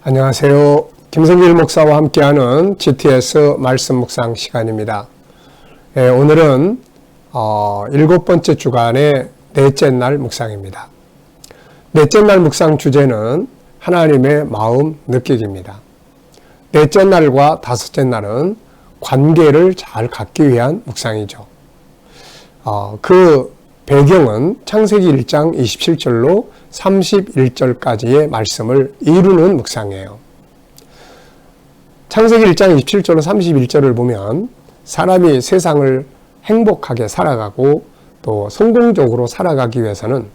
안녕하세요. 김성길 목사와 함께하는 GTS 말씀 묵상 시간입니다. 오늘은 7번째 주간의 넷째 날 묵상입니다. 넷째 날 묵상 주제는 하나님의 마음 느끼기입니다. 넷째 날과 다섯째 날은 관계를 잘 갖기 위한 묵상이죠. 그 배경은 창세기 1장 27절로 31절까지의 말씀을 이루는 묵상이에요. 창세기 1장 27절로 31절을 보면 사람이 세상을 행복하게 살아가고 또 성공적으로 살아가기 위해서는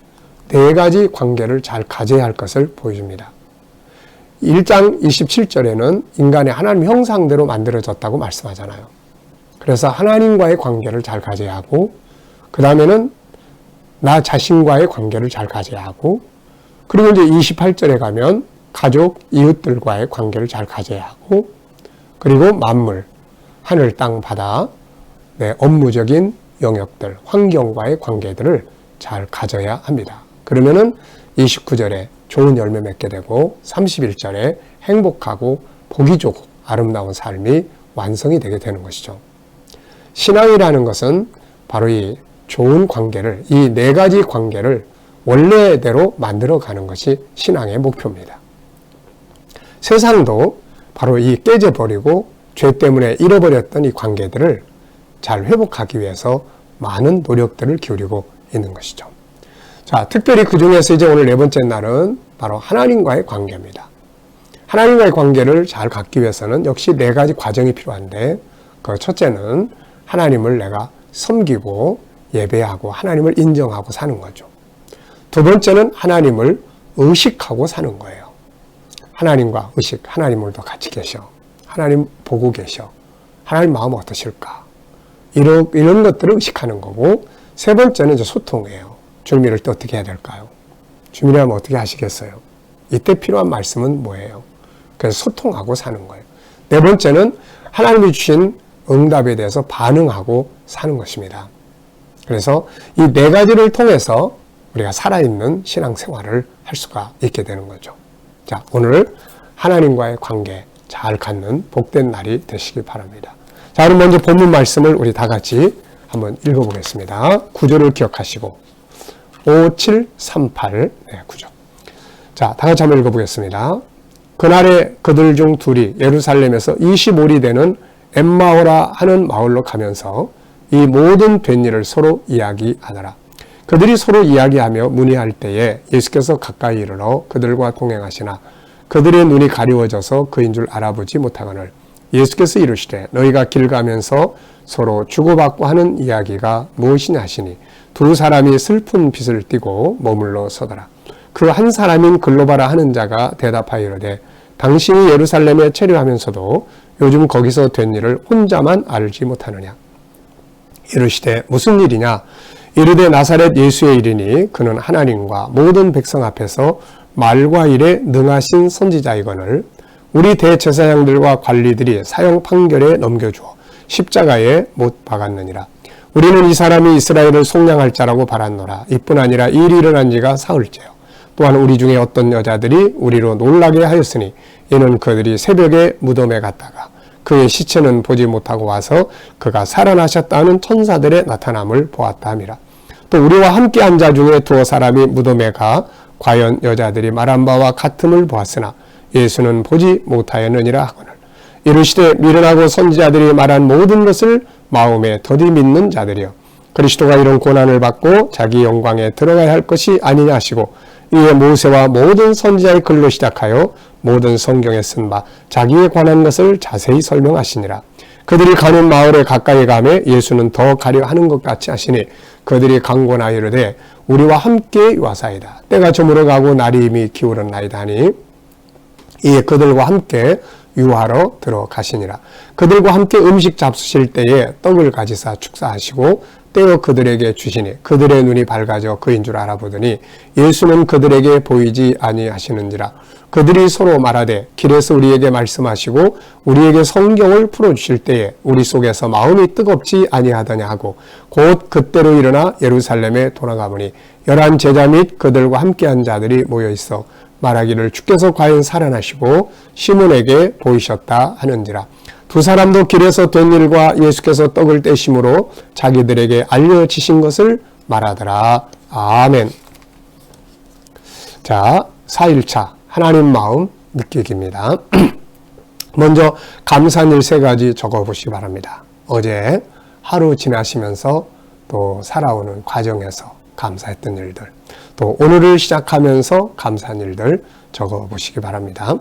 4가지 관계를 잘 가져야 할 것을 보여줍니다. 1장 27절에는 인간이 하나님 형상대로 만들어졌다고 말씀하잖아요. 그래서 하나님과의 관계를 잘 가져야 하고, 그 다음에는 나 자신과의 관계를 잘 가져야 하고, 그리고 이제 28절에 가면 가족, 이웃들과의 관계를 잘 가져야 하고, 그리고 만물, 하늘, 땅, 바다, 업무적인 영역들, 환경과의 관계들을 잘 가져야 합니다. 그러면은 29절에 좋은 열매 맺게 되고 31절에 행복하고 복이 좋고 아름다운 삶이 완성이 되게 되는 것이죠. 신앙이라는 것은 바로 이 좋은 관계를, 이 4가지 관계를 원래대로 만들어가는 것이 신앙의 목표입니다. 세상도 바로 이 깨져버리고 죄 때문에 잃어버렸던 이 관계들을 잘 회복하기 위해서 많은 노력들을 기울이고 있는 것이죠. 자, 특별히 그 중에서 이제 오늘 4번째 날은 바로 하나님과의 관계입니다. 하나님과의 관계를 잘 갖기 위해서는 역시 4가지 과정이 필요한데, 그 첫째는 하나님을 내가 섬기고 예배하고 하나님을 인정하고 사는 거죠. 두 번째는 하나님을 의식하고 사는 거예요. 하나님과 의식, 하나님을도 같이 계셔. 하나님 보고 계셔. 하나님 마음 어떠실까? 이런 것들을 의식하는 거고, 세 번째는 이제 소통이에요. 주님을 또 어떻게 해야 될까요? 주님이라면 어떻게 하시겠어요? 이때 필요한 말씀은 뭐예요? 그래서 소통하고 사는 거예요. 네 번째는 하나님이 주신 응답에 대해서 반응하고 사는 것입니다. 그래서 이 4가지를 통해서 우리가 살아있는 신앙생활을 할 수가 있게 되는 거죠. 자, 오늘 하나님과의 관계 잘 갖는 복된 날이 되시길 바랍니다. 자, 그럼 먼저 본문 말씀을 우리 다 같이 한번 읽어보겠습니다. 구절을 기억하시고 5, 7, 3, 8 구절. 자, 다 같이 한번 읽어보겠습니다. 그날에 그들 중 둘이 예루살렘에서 25리 되는 엠마오라 하는 마을로 가면서 이 모든 된 일을 서로 이야기하더라. 그들이 서로 이야기하며 문의할 때에 예수께서 가까이 이르러 그들과 동행하시나 그들의 눈이 가리워져서 그인 줄 알아보지 못하거늘 예수께서 이르시되 너희가 길 가면서 서로 주고받고 하는 이야기가 무엇이냐 하시니 두 사람이 슬픈 빛을 띠고 머물러 서더라. 그 한 사람인 글로바라 하는 자가 대답하여 이르되 당신이 예루살렘에 체류하면서도 요즘 거기서 된 일을 혼자만 알지 못하느냐. 이르시되 무슨 일이냐. 이르되 나사렛 예수의 일이니 그는 하나님과 모든 백성 앞에서 말과 일에 능하신 선지자이거늘 우리 대제사장들과 관리들이 사형 판결에 넘겨주어 십자가에 못 박았느니라. 우리는 이 사람이 이스라엘을 속량할 자라고 바랐노라. 이뿐 아니라 이 일이 일어난 지가 사흘째요. 또한 우리 중에 어떤 여자들이 우리로 놀라게 하였으니 이는 그들이 새벽에 무덤에 갔다가 그의 시체는 보지 못하고 와서 그가 살아나셨다는 천사들의 나타남을 보았다 함이라. 또 우리와 함께 한 자 중에 두어 사람이 무덤에 가 과연 여자들이 말한 바와 같음을 보았으나 예수는 보지 못하였느니라 하거늘 이르시되 미련하고 선지자들이 말한 모든 것을 마음에 더디 믿는 자들이여 그리스도가 이런 고난을 받고 자기 영광에 들어가야 할 것이 아니냐 하시고 이에 모세와 모든 선지자의 글로 시작하여 모든 성경에 쓴 바 자기에 관한 것을 자세히 설명하시니라. 그들이 가는 마을에 가까이 가매 예수는 더 가려 하는 것 같이 하시니 그들이 강권하여 이르되 우리와 함께 유하사이다. 때가 저물어가고 날이 이미 기울었나이다 하니 이에 그들과 함께 유하러 들어가시니라. 그들과 함께 음식 잡수실 때에 떡을 가지사 축사하시고 떼어 그들에게 주시니 그들의 눈이 밝아져 그인 줄 알아보더니 예수는 그들에게 보이지 아니하시는지라. 그들이 서로 말하되 길에서 우리에게 말씀하시고 우리에게 성경을 풀어주실 때에 우리 속에서 마음이 뜨겁지 아니하더냐 하고 곧 그때로 일어나 예루살렘에 돌아가보니 11 제자 및 그들과 함께한 자들이 모여있어 말하기를 주께서 과연 살아나시고 시몬에게 보이셨다 하는지라. 두 사람도 길에서 된 일과 예수께서 떡을 떼심으로 자기들에게 알려지신 것을 말하더라. 아멘. 자, 4일차 하나님 마음 느끼기입니다. 먼저 감사한 일 3가지 적어보시기 바랍니다. 어제 하루 지나시면서 또 살아오는 과정에서 감사했던 일들, 또 오늘을 시작하면서 감사한 일들 적어보시기 바랍니다.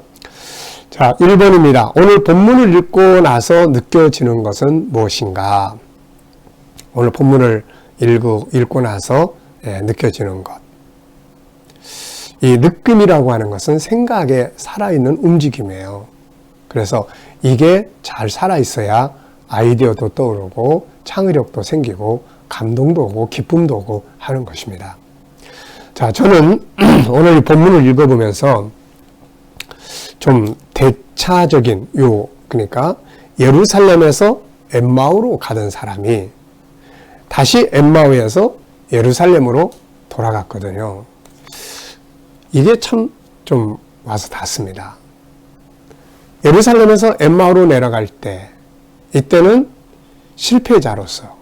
자, 1번입니다. 오늘 본문을 읽고 나서 느껴지는 것은 무엇인가? 오늘 본문을 읽고 나서 느껴지는 것. 이 느낌이라고 하는 것은 생각에 살아있는 움직임이에요. 그래서 이게 잘 살아있어야 아이디어도 떠오르고 창의력도 생기고 감동도 오고 기쁨도 오고 하는 것입니다. 자, 저는 오늘 이 본문을 읽어보면서 좀 대차적인 그러니까 예루살렘에서 엠마오로 가던 사람이 다시 엠마오에서 예루살렘으로 돌아갔거든요. 이게 참 좀 와서 닿습니다. 예루살렘에서 엠마오로 내려갈 때 이때는 실패자로서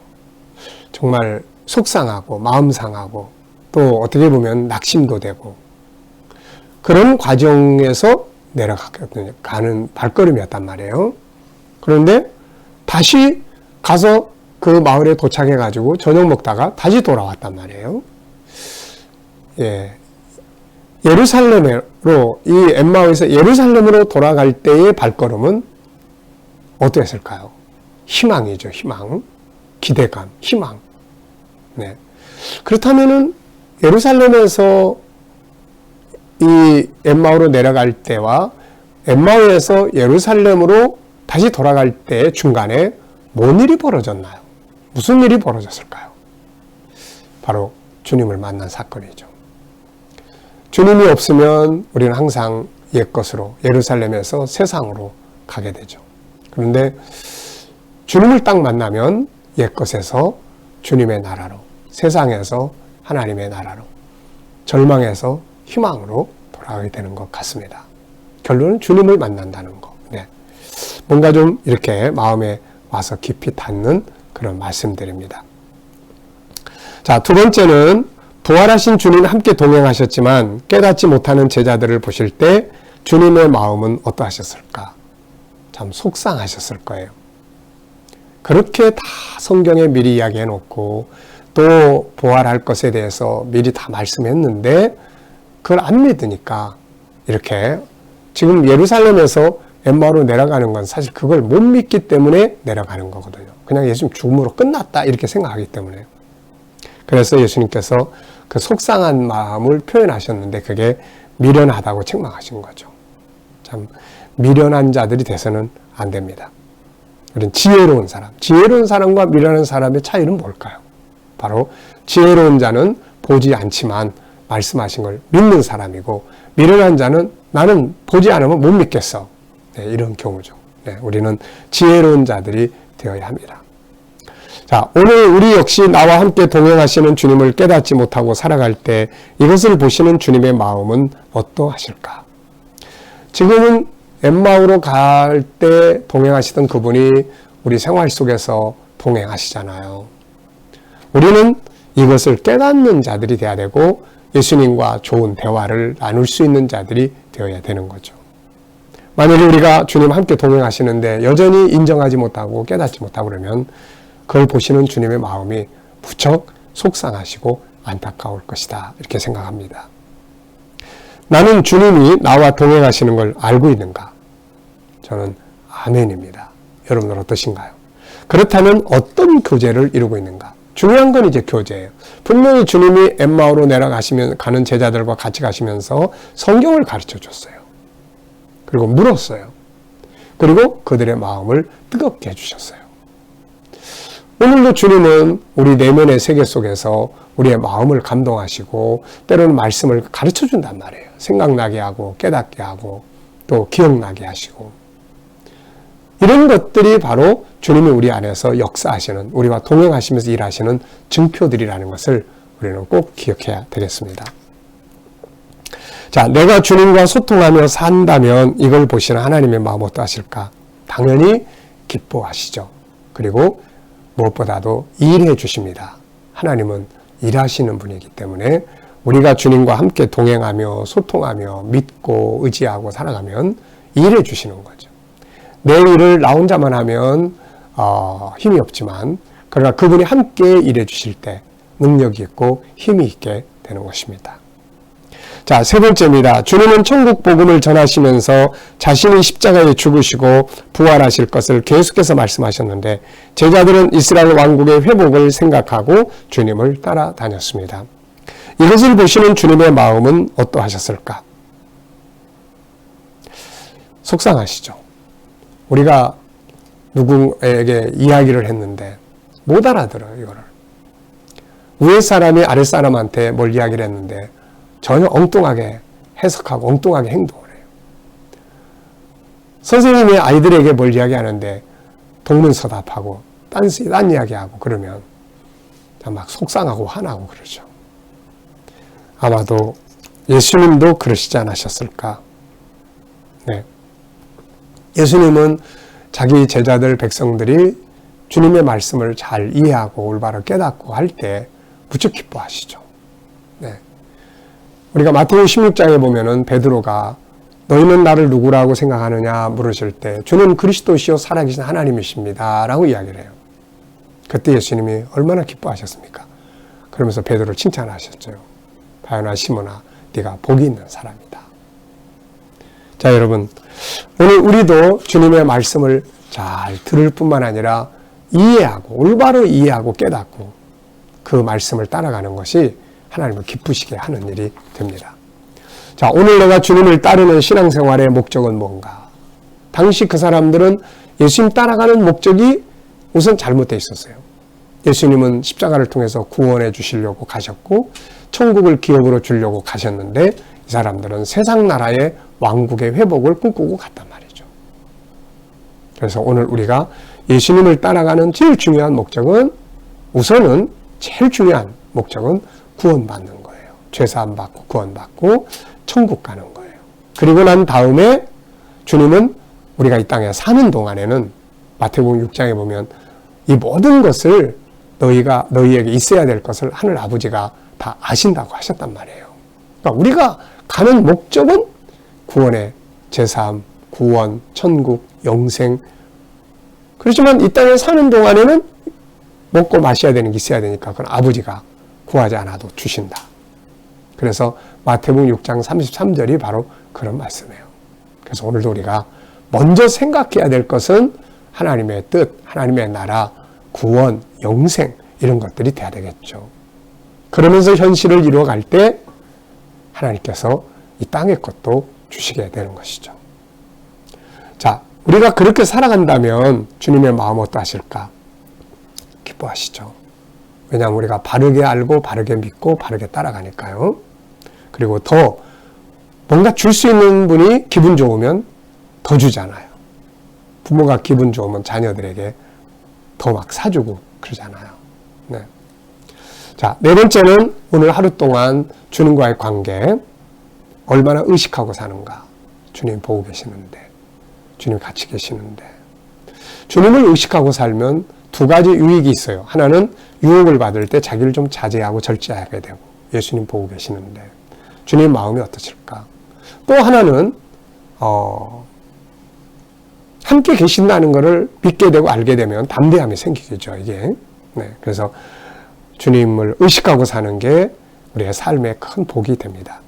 정말 속상하고 마음 상하고 또 어떻게 보면 낙심도 되고 그런 과정에서 내려갔거든요. 가는 발걸음이었단 말이에요. 그런데 다시 가서 그 마을에 도착해가지고 저녁 먹다가 다시 돌아왔단 말이에요. 예루살렘으로, 이 엠마오에서 예루살렘으로 돌아갈 때의 발걸음은 어떠했을까요? 희망이죠, 희망. 기대감, 희망. 네. 그렇다면은 예루살렘에서 이 엠마오로 내려갈 때와 엠마오에서 예루살렘으로 다시 돌아갈 때 중간에 뭔 일이 벌어졌나요? 무슨 일이 벌어졌을까요? 바로 주님을 만난 사건이죠. 주님이 없으면 우리는 항상 옛것으로 예루살렘에서 세상으로 가게 되죠. 그런데 주님을 딱 만나면 옛것에서 주님의 나라로, 세상에서 하나님의 나라로, 절망에서 희망으로 돌아가게 되는 것 같습니다. 결론은 주님을 만난다는 거. 네. 뭔가 좀 이렇게 마음에 와서 깊이 닿는 그런 말씀들입니다. 자, 두 번째는 부활하신 주님 함께 동행하셨지만 깨닫지 못하는 제자들을 보실 때 주님의 마음은 어떠하셨을까? 참 속상하셨을 거예요. 그렇게 다 성경에 미리 이야기해 놓고 또 부활할 것에 대해서 미리 다 말씀했는데 그걸 안 믿으니까 이렇게 지금 예루살렘에서 엠마오로 내려가는 건 사실 그걸 못 믿기 때문에 내려가는 거거든요. 그냥 예수님 죽음으로 끝났다 이렇게 생각하기 때문에요. 그래서 예수님께서 그 속상한 마음을 표현하셨는데 그게 미련하다고 책망하신 거죠. 참 미련한 자들이 돼서는 안 됩니다. 우리는 지혜로운 사람과 미련한 사람의 차이는 뭘까요? 바로 지혜로운 자는 보지 않지만 말씀하신 걸 믿는 사람이고 미련한 자는 나는 보지 않으면 못 믿겠어. 네, 이런 경우죠. 네, 우리는 지혜로운 자들이 되어야 합니다. 자, 오늘 우리 역시 나와 함께 동행하시는 주님을 깨닫지 못하고 살아갈 때 이것을 보시는 주님의 마음은 어떠하실까? 지금은 엠마오로 갈 때 동행하시던 그분이 우리 생활 속에서 동행하시잖아요. 우리는 이것을 깨닫는 자들이 되어야 되고 예수님과 좋은 대화를 나눌 수 있는 자들이 되어야 되는 거죠. 만약에 우리가 주님 함께 동행하시는데 여전히 인정하지 못하고 깨닫지 못하고 그러면 그걸 보시는 주님의 마음이 무척 속상하시고 안타까울 것이다. 이렇게 생각합니다. 나는 주님이 나와 동행하시는 걸 알고 있는가? 저는 아멘입니다. 여러분들 어떠신가요? 그렇다면 어떤 교제를 이루고 있는가? 중요한 건 이제 교제예요. 분명히 주님이 엠마오로 내려가시면 가는 제자들과 같이 가시면서 성경을 가르쳐 줬어요. 그리고 물었어요. 그리고 그들의 마음을 뜨겁게 해주셨어요. 오늘도 주님은 우리 내면의 세계 속에서 우리의 마음을 감동하시고 때로는 말씀을 가르쳐 준단 말이에요. 생각나게 하고 깨닫게 하고 또 기억나게 하시고 이런 것들이 바로 주님이 우리 안에서 역사하시는 우리와 동행하시면서 일하시는 증표들이라는 것을 우리는 꼭 기억해야 되겠습니다. 자, 내가 주님과 소통하며 산다면 이걸 보시는 하나님의 마음 어떠하실까? 당연히 기뻐하시죠. 그리고 무엇보다도 일해 주십니다. 하나님은 일하시는 분이기 때문에 우리가 주님과 함께 동행하며 소통하며 믿고 의지하고 살아가면 일해 주시는 거죠. 내 일을 나 혼자만 하면 힘이 없지만 그러나 그분이 함께 일해 주실 때 능력이 있고 힘이 있게 되는 것입니다. 자, 세 번째입니다. 주님은 천국 복음을 전하시면서 자신이 십자가에 죽으시고 부활하실 것을 계속해서 말씀하셨는데 제자들은 이스라엘 왕국의 회복을 생각하고 주님을 따라다녔습니다. 이것을 보시는 주님의 마음은 어떠하셨을까? 속상하시죠. 우리가 누구에게 이야기를 했는데 못 알아들어요, 이거를. 위에 사람이 아랫 사람한테 뭘 이야기를 했는데 전혀 엉뚱하게 해석하고 엉뚱하게 행동을 해요. 선생님이 아이들에게 뭘 이야기하는데 동문서답하고 딴 이야기하고 그러면 막 속상하고 화나고 그러죠. 아마도 예수님도 그러시지 않으셨을까? 네. 예수님은 자기 제자들 백성들이 주님의 말씀을 잘 이해하고 올바로 깨닫고 할 때 무척 기뻐하시죠. 네. 우리가 마태복음 16장에 보면은 베드로가 너희는 나를 누구라고 생각하느냐 물으실 때 주는 그리스도시요 살아계신 하나님이십니다 라고 이야기를 해요. 그때 예수님이 얼마나 기뻐하셨습니까? 그러면서 베드로를 칭찬하셨죠. 바요나 시몬아 네가 복이 있는 사람이다. 자, 여러분, 오늘 우리도 주님의 말씀을 잘 들을 뿐만 아니라 이해하고 올바로 이해하고 깨닫고 그 말씀을 따라가는 것이 하나님을 기쁘시게 하는 일이 됩니다. 자, 오늘 내가 주님을 따르는 신앙생활의 목적은 뭔가? 당시 그 사람들은 예수님 따라가는 목적이 우선 잘못되어 있었어요. 예수님은 십자가를 통해서 구원해 주시려고 가셨고 천국을 기업으로 주려고 가셨는데 이 사람들은 세상 나라의 왕국의 회복을 꿈꾸고 갔단 말이죠. 그래서 오늘 우리가 예수님을 따라가는 제일 중요한 목적은 우선은 제일 중요한 목적은 구원받는 거예요. 죄사함 받고 구원받고 천국 가는 거예요. 그리고 난 다음에 주님은 우리가 이 땅에 사는 동안에는 마태복음 6장에 보면 이 모든 것을 너희에게 있어야 될 것을 하늘 아버지가 다 아신다고 하셨단 말이에요. 그러니까 우리가 가는 목적은 구원의 제사함, 구원, 천국, 영생. 그렇지만 이 땅에 사는 동안에는 먹고 마셔야 되는 게 있어야 되니까 그건 아버지가 구하지 않아도 주신다. 그래서 마태복음 6장 33절이 바로 그런 말씀이에요. 그래서 오늘도 우리가 먼저 생각해야 될 것은 하나님의 뜻, 하나님의 나라, 구원, 영생 이런 것들이 돼야 되겠죠. 그러면서 현실을 이루어갈 때 하나님께서 이 땅의 것도 주시게 되는 것이죠. 자, 우리가 그렇게 살아간다면 주님의 마음 어떠하실까? 기뻐하시죠. 왜냐하면 우리가 바르게 알고 바르게 믿고 바르게 따라가니까요. 그리고 더 뭔가 줄 수 있는 분이 기분 좋으면 더 주잖아요. 부모가 기분 좋으면 자녀들에게 더 막 사주고 그러잖아요. 네. 자, 네 번째는 오늘 하루 동안 주님과의 관계 얼마나 의식하고 사는가. 주님 보고 계시는데, 주님 같이 계시는데. 주님을 의식하고 살면 두 가지 유익이 있어요. 하나는 유혹을 받을 때 자기를 좀 자제하고 절제하게 되고 예수님 보고 계시는데 주님 마음이 어떠실까? 또 하나는 함께 계신다는 것을 믿게 되고 알게 되면 담대함이 생기겠죠, 이게. 네, 그래서 주님을 의식하고 사는 게 우리의 삶에 큰 복이 됩니다.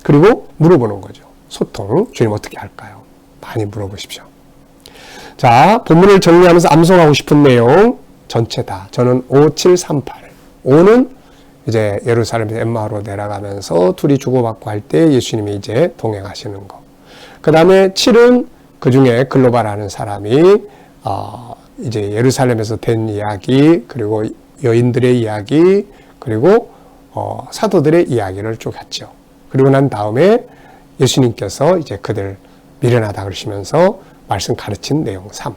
그리고 물어보는 거죠. 소통, 주님 어떻게 할까요? 많이 물어보십시오. 자, 본문을 정리하면서 암송하고 싶은 내용 전체 다. 저는 5, 7, 3, 8. 5는 이제 예루살렘에서 엠마오로 내려가면서 둘이 주고받고 할 때 예수님이 이제 동행하시는 거. 그 다음에 7은 그 중에 글로바라는 사람이 이제 예루살렘에서 된 이야기, 그리고 여인들의 이야기, 그리고 사도들의 이야기를 쭉 했죠. 그리고 난 다음에 예수님께서 이제 그들 미련하다 그러시면서 말씀 가르친 내용 3.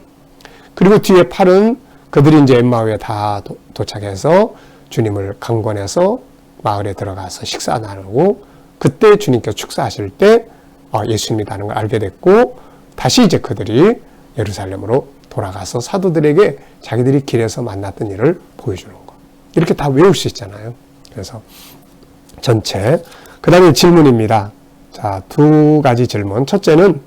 그리고 뒤에 8은 그들이 이제 엠마오에 다 도착해서 주님을 강권해서 마을에 들어가서 식사 나누고 그때 주님께서 축사하실 때 예수님이라는 걸 알게 됐고, 다시 이제 그들이 예루살렘으로 돌아가서 사도들에게 자기들이 길에서 만났던 일을 보여주는 거. 이렇게 다 외울 수 있잖아요. 그래서 전체. 그 다음에 질문입니다. 자, 두 가지 질문. 첫째는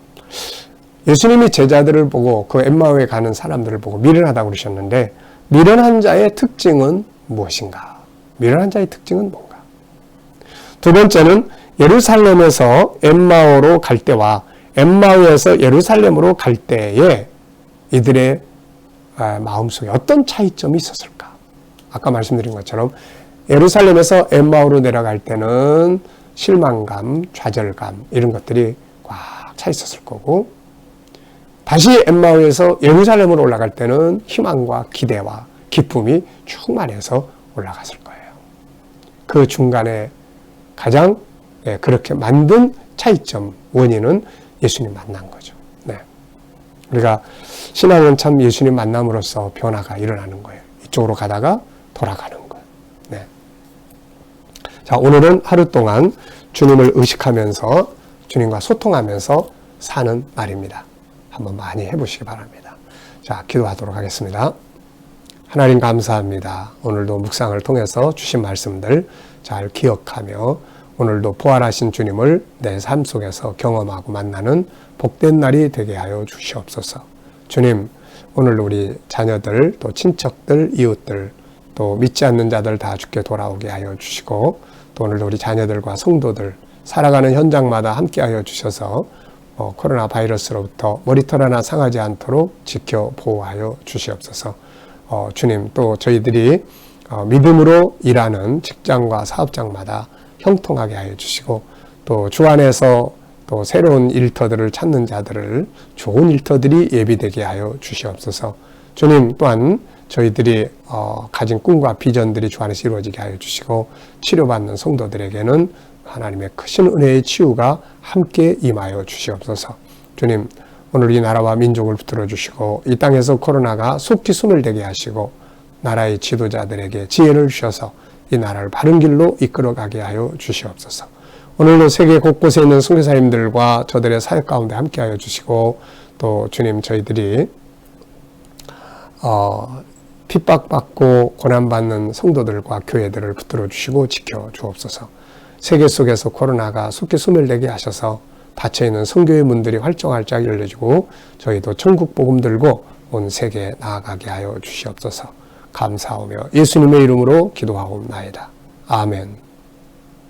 예수님이 제자들을 보고 그 엠마오에 가는 사람들을 보고 미련하다고 그러셨는데, 미련한 자의 특징은 무엇인가? 미련한 자의 특징은 뭔가? 두 번째는 예루살렘에서 엠마오로 갈 때와 엠마오에서 예루살렘으로 갈 때에 이들의 마음속에 어떤 차이점이 있었을까? 아까 말씀드린 것처럼 예루살렘에서 엠마오로 내려갈 때는 실망감, 좌절감 이런 것들이 꽉 차 있었을 거고, 다시 엠마오에서 예루살렘으로 올라갈 때는 희망과 기대와 기쁨이 충만해서 올라갔을 거예요. 그 중간에 가장 그렇게 만든 차이점, 원인은 예수님 만난 거죠. 네. 우리가 신앙은 참 예수님 만남으로써 변화가 일어나는 거예요. 이쪽으로 가다가 돌아가는 거예요. 네. 자, 오늘은 하루 동안 주님을 의식하면서 주님과 소통하면서 사는 날입니다. 한번 많이 해보시기 바랍니다. 자, 기도하도록 하겠습니다. 하나님 감사합니다. 오늘도 묵상을 통해서 주신 말씀들 잘 기억하며 오늘도 부활하신 주님을 내 삶 속에서 경험하고 만나는 복된 날이 되게 하여 주시옵소서. 주님, 오늘 우리 자녀들, 또 친척들, 이웃들, 또 믿지 않는 자들 다 주께 돌아오게 하여 주시고, 또 오늘도 우리 자녀들과 성도들 살아가는 현장마다 함께 하여 주셔서 코로나 바이러스로부터 머리털 하나 상하지 않도록 지켜 보호하여 주시옵소서. 주님, 또 저희들이 믿음으로 일하는 직장과 사업장마다 형통하게 하여 주시고, 또 주 안에서 또 새로운 일터들을 찾는 자들을 좋은 일터들이 예비되게 하여 주시옵소서. 주님, 또한 저희들이 가진 꿈과 비전들이 주 안에서 이루어지게 하여 주시고, 치료받는 성도들에게는 하나님의 크신 은혜의 치유가 함께 임하여 주시옵소서. 주님, 오늘 이 나라와 민족을 붙들어 주시고, 이 땅에서 코로나가 속히 숨을 대게 하시고, 나라의 지도자들에게 지혜를 주셔서 이 나라를 바른 길로 이끌어가게 하여 주시옵소서. 오늘도 세계 곳곳에 있는 선교사님들과 저들의 사역 가운데 함께 하여 주시고, 또 주님, 저희들이 핍박받고 고난받는 성도들과 교회들을 붙들어 주시고 지켜 주옵소서. 세계 속에서 코로나가 속히 숨을 내게 하셔서 닫혀있는 선교의 문들이 활짝활짝 열려지고, 저희도 천국 복음 들고 온 세계에 나아가게 하여 주시옵소서. 감사하며 예수님의 이름으로 기도하옵나이다. 아멘.